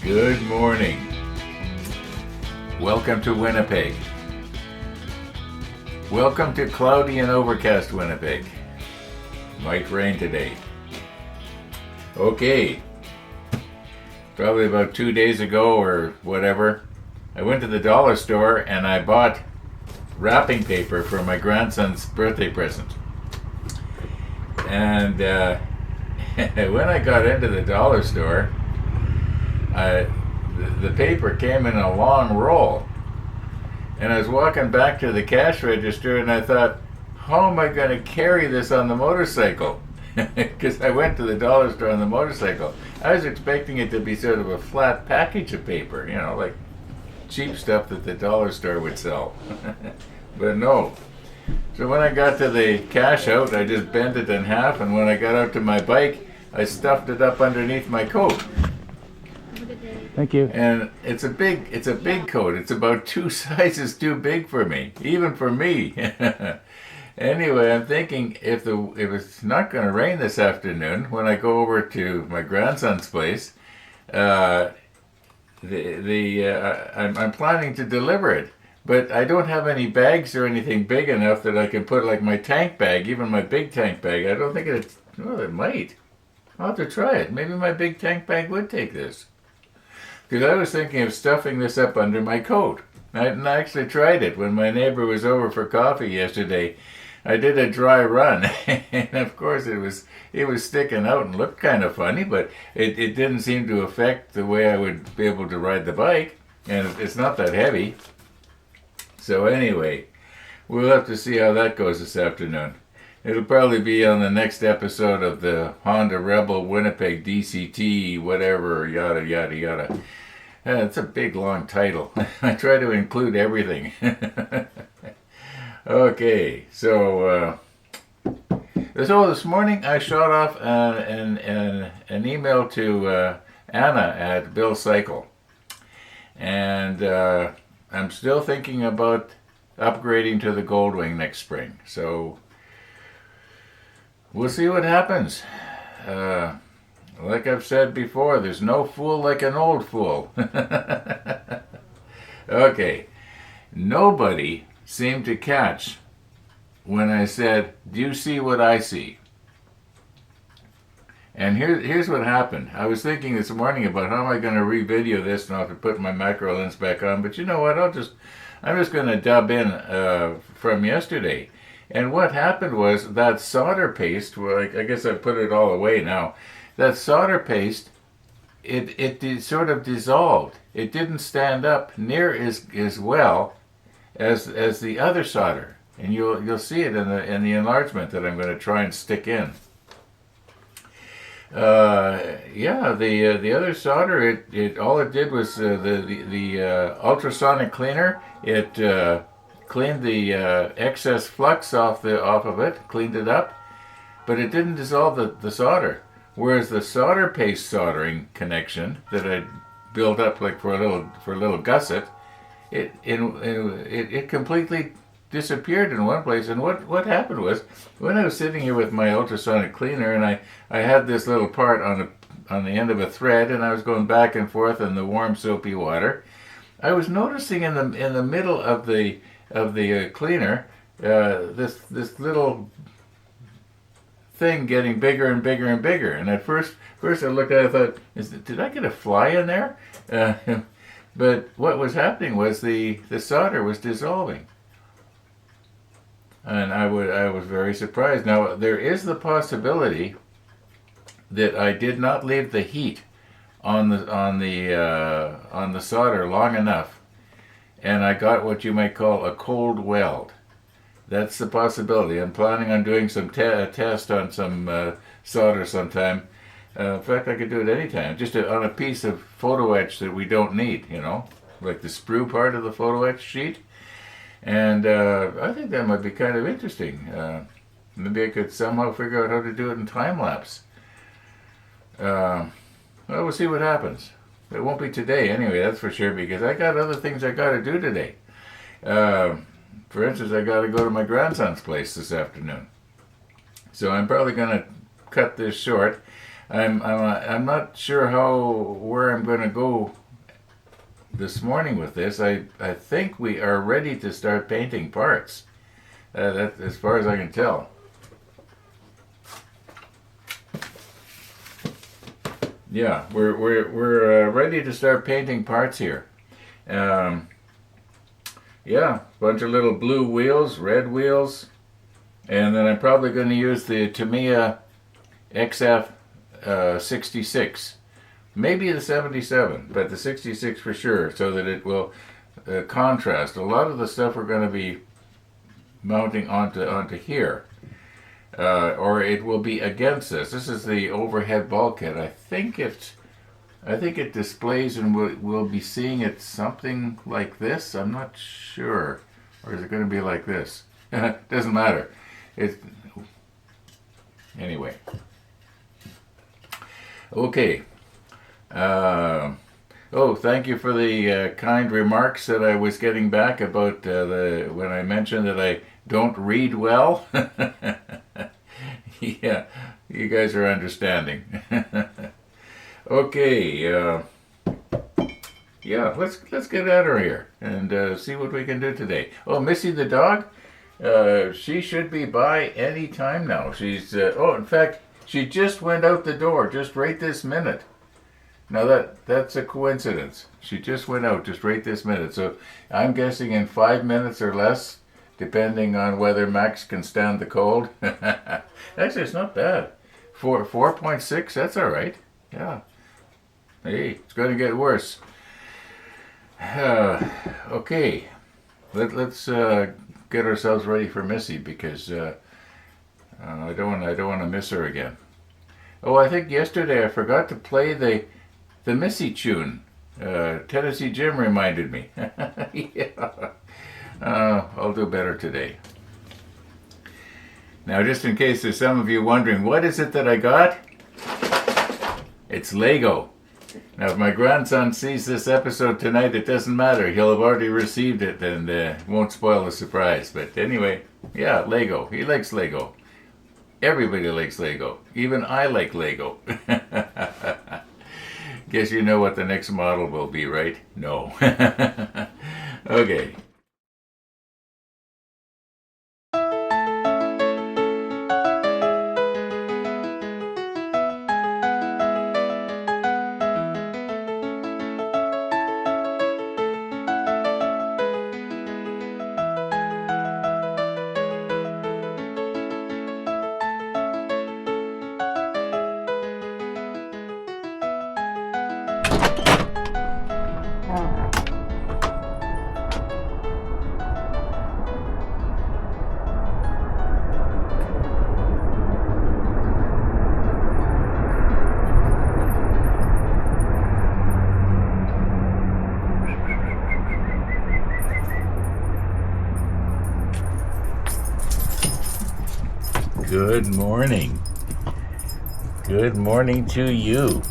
Good morning. Welcome to Winnipeg. Welcome to cloudy and overcast Winnipeg. Might rain today. Okay. Probably about 2 days ago or whatever, I went to the dollar store and I bought wrapping paper for my grandson's birthday present. And when I got into the dollar store, the paper came in a long roll. And I was walking back to the cash register and I thought, how am I going to carry this on the motorcycle? Because I went to the dollar store on the motorcycle. I was expecting it to be sort of a flat package of paper, you know, like cheap stuff that the dollar store would sell. But no. So when I got to the cash out, I just bent it in half, and when I got out to my bike, I stuffed it up underneath my coat. Thank you. And it's a big coat. It's about 2 sizes too big for me, even for me. Anyway, I'm thinking if it's not going to rain this afternoon, when I go over to my grandson's place, I'm planning to deliver it. But I don't have any bags or anything big enough that I can put, like my tank bag, even my big tank bag. I don't think it might. I'll have to try it. Maybe my big tank bag would take this. Because I was thinking of stuffing this up under my coat. I actually tried it when my neighbor was over for coffee yesterday. I did a dry run, and of course it was sticking out and looked kind of funny, but it didn't seem to affect the way I would be able to ride the bike, and it's not that heavy. So anyway, we'll have to see how that goes this afternoon. It'll probably be on the next episode of the Honda Rebel Winnipeg DCT, whatever, yada, yada, yada. It's a big, long title. I try to include everything. Okay, so this morning I shot off an email to Anna at Bill Cycle. And I'm still thinking about upgrading to the Goldwing next spring. So we'll see what happens. Like I've said before, there's no fool like an old fool. Okay. Nobody seemed to catch when I said, do you see what I see? And here's what happened. I was thinking this morning about how am I going to re-video this, and I'll have to put my macro lens back on. But you know what? I'm just going to dub in from yesterday. And what happened was that solder paste, well, I guess I put it all away now. That solder paste, it sort of dissolved. It didn't stand up near as well as the other solder. And you'll see it in the enlargement that I'm going to try and stick in. The other solder, it all it did was the ultrasonic cleaner. It cleaned the excess flux off of it, cleaned it up, but it didn't dissolve the solder. Whereas the solder paste soldering connection that I built up like for a little gusset, it completely disappeared in one place. And what happened was, when I was sitting here with my ultrasonic cleaner and I had this little part on the end of a thread, and I was going back and forth in the warm soapy water, I was noticing in the middle of the cleaner this little thing getting bigger and bigger and bigger. And at first I looked at it, I thought, did I get a fly in there? But what was happening was the solder was dissolving. And I was very surprised. Now, there is the possibility that I did not leave the heat on the solder long enough, and I got what you might call a cold weld. That's the possibility. I'm planning on doing some test on some solder sometime. In fact, I could do it anytime, just on a piece of photo etch that we don't need, you know, like the sprue part of the photo etch sheet. And I think that might be kind of interesting. Maybe I could somehow figure out how to do it in time lapse. Well, we'll see what happens. It won't be today anyway, that's for sure, because I got other things I got to do today. For instance, I got to go to my grandson's place this afternoon. So I'm probably going to cut this short. I'm not sure where I'm going to go this morning with this. I think we are ready to start painting parts. That as far as I can tell. Yeah, we're ready to start painting parts here. Yeah, bunch of little blue wheels, red wheels, and then I'm probably going to use the Tamiya XF 66, maybe the 77, but the 66 for sure, so that it will contrast. A lot of the stuff we're going to be mounting onto here, or it will be against this. This is the overhead bulkhead. I think it displays, and we'll be seeing it something like this. I'm not sure, or is it going to be like this? Doesn't matter. Anyway. Okay. Thank you for the kind remarks that I was getting back about when I mentioned that I don't read well. Yeah, you guys are understanding. Okay. Yeah, let's get at her here and see what we can do today. Oh, Missy the dog. She should be by any time now. She's in fact, she just went out the door just right this minute. Now that's a coincidence. She just went out just right this minute. So I'm guessing in 5 minutes or less, depending on whether Max can stand the cold. Actually, it's not bad. 4.6. That's all right. Yeah. Hey, it's going to get worse. Okay. Let's get ourselves ready for Missy because I don't want to miss her again. Oh, I think yesterday I forgot to play the Missy tune. Tennessee Jim reminded me. Yeah. I'll do better today. Now, just in case there's some of you wondering, what is it that I got? It's Lego. Now, if my grandson sees this episode tonight, it doesn't matter. He'll have already received it and won't spoil the surprise. But anyway, yeah, Lego. He likes Lego. Everybody likes Lego. Even I like Lego. Guess you know what the next model will be, right? No. Okay. Good morning. Good morning to you.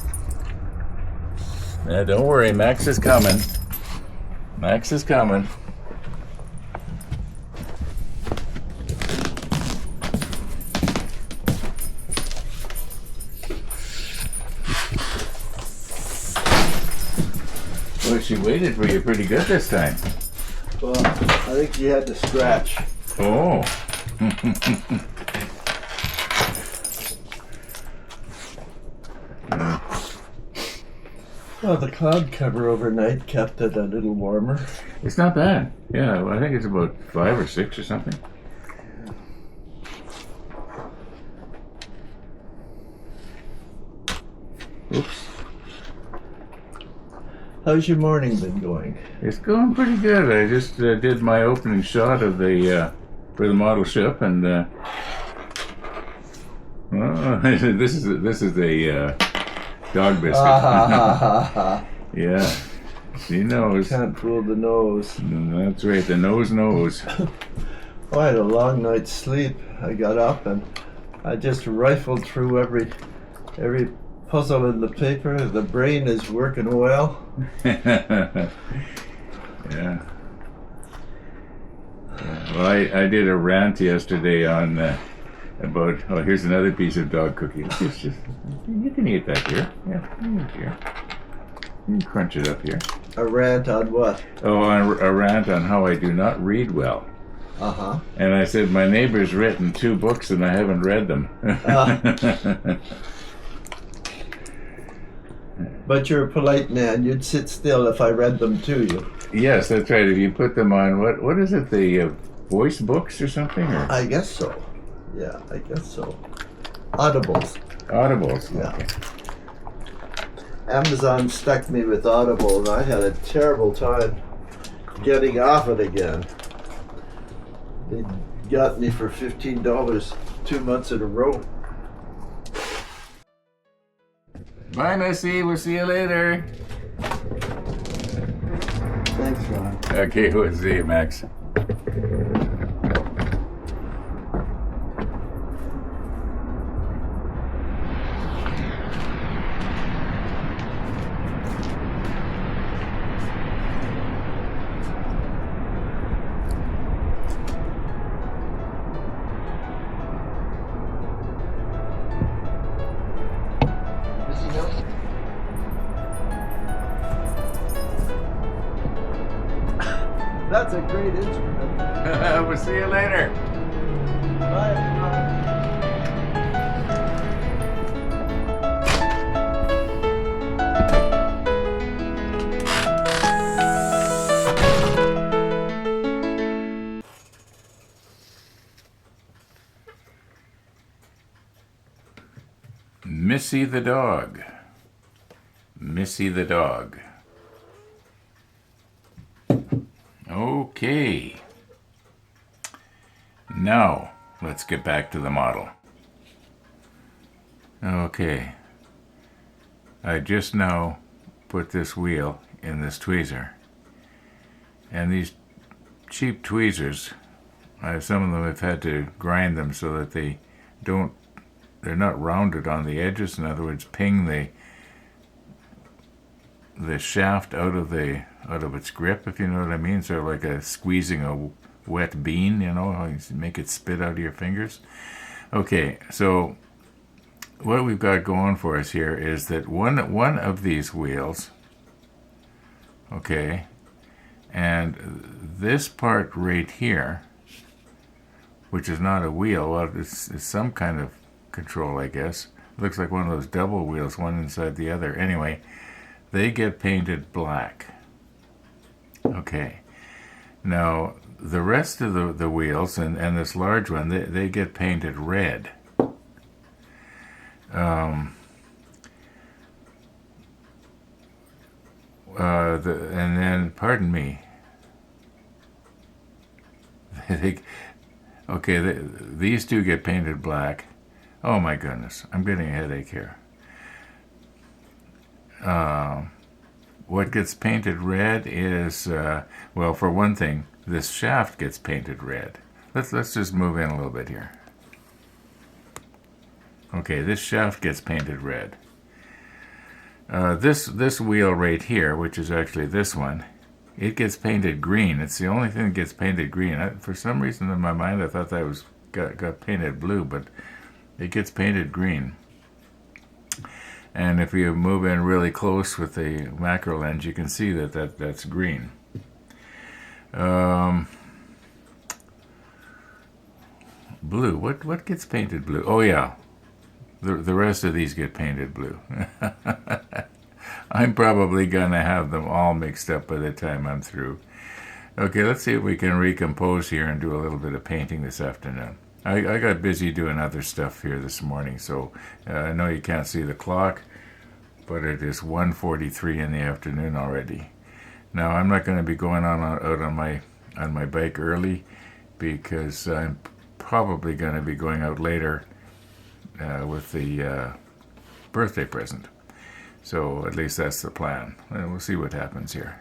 Now, don't worry, Max is coming. Max is coming. Well, she waited for you pretty good this time. Well, I think she had to scratch. Oh. Well, the cloud cover overnight kept it a little warmer. It's not bad. Yeah, well, I think it's about 5 or 6 or something. Oops. How's your morning been going? It's going pretty good. I just did my opening shot of the for the model ship, and this is a dog biscuit. Yeah, she knows. Can't fool the nose. That's right. The nose knows. Oh, I had a long night's sleep. I got up and I just rifled through every puzzle in the paper. The brain is working well. Yeah. Well, I did a rant yesterday on about, oh, here's another piece of dog cookie. Just, you can eat that here. Yeah, you can eat here. You can crunch it up here. A rant on what? Oh, a rant on how I do not read well. Uh-huh. And I said, my neighbor's written 2 books and I haven't read them. But you're a polite man. You'd sit still if I read them to you. Yes, that's right. If you put them on, what is it, the voice books or something? Or? I guess so. Yeah, I guess so. Audibles. Audibles. Yeah. Okay. Amazon stuck me with Audible, and I had a terrible time getting off it again. They got me for $15 2 months in a row. Bye, Missy. We'll see you later. Thanks, Ron. Okay, we'll see you, Max. That's a great instrument. We'll see you later. Bye, Ron. Missy the dog. Missy the dog. Okay. Now, let's get back to the model. Okay. I just now put this wheel in this tweezer. And these cheap tweezers, some of them have had to grind them so that they're not rounded on the edges. In other words, ping the shaft out of its grip, if you know what I mean. Sort of like squeezing a wet bean, you know, how you make it spit out of your fingers. Okay, so what we've got going for us here is that one of these wheels, okay, and this part right here, which is not a wheel, well, it's some kind of control, I guess. It looks like one of those double wheels, one inside the other. Anyway, they get painted black. Okay. Now, the rest of the wheels and this large one, they get painted red. And then, pardon me. These 2 get painted black. Oh my goodness, I'm getting a headache here. What gets painted red is, well, for one thing, this shaft gets painted red. Let's just move in a little bit here. Okay, this shaft gets painted red. This wheel right here, which is actually this one, it gets painted green. It's the only thing that gets painted green. For some reason in my mind, I thought that got painted blue, but it gets painted green. And if you move in really close with the macro lens, you can see that's green. Blue. What gets painted blue? Oh yeah, the rest of these get painted blue. I'm probably gonna have them all mixed up by the time I'm through. Okay, let's see if we can recompose here and do a little bit of painting this afternoon. I got busy doing other stuff here this morning, so I know you can't see the clock, but it is 1:43 in the afternoon already. Now, I'm not going to be going out on my bike early because I'm probably going to be going out later with the birthday present. So at least that's the plan. And we'll see what happens here.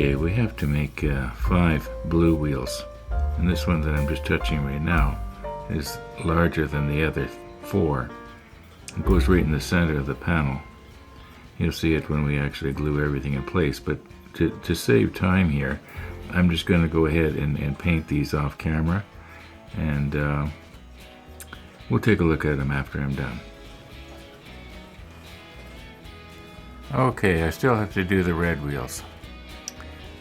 Okay, we have to make 5 blue wheels. And this one that I'm just touching right now is larger than the other 4. It goes right in the center of the panel. You'll see it when we actually glue everything in place, but to save time here, I'm just going to go ahead and paint these off camera, and we'll take a look at them after I'm done. Okay, I still have to do the red wheels,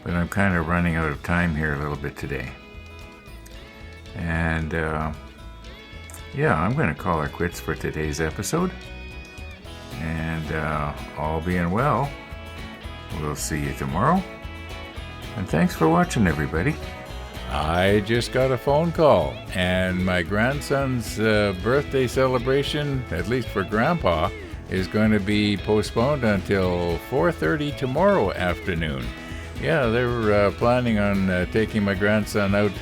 but I'm kind of running out of time here a little bit today. And yeah, I'm going to call her quits for today's episode. And all being well, we'll see you tomorrow. And thanks for watching, everybody. I just got a phone call, and my grandson's birthday celebration, at least for Grandpa, is going to be postponed until 4:30 tomorrow afternoon. Yeah, they're planning on taking my grandson out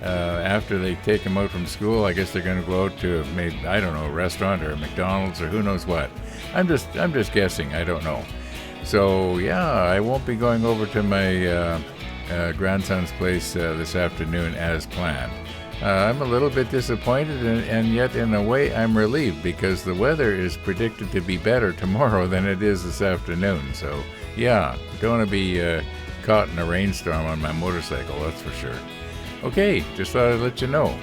after they take him out from school. I guess they're going to go out to maybe, I don't know, a restaurant or a McDonald's or who knows what. I'm just guessing. I don't know. So yeah, I won't be going over to my grandson's place this afternoon as planned. I'm a little bit disappointed, and yet in a way I'm relieved, because the weather is predicted to be better tomorrow than it is this afternoon. So yeah, don't want to be caught in a rainstorm on my motorcycle, that's for sure. Okay, just thought I'd let you know.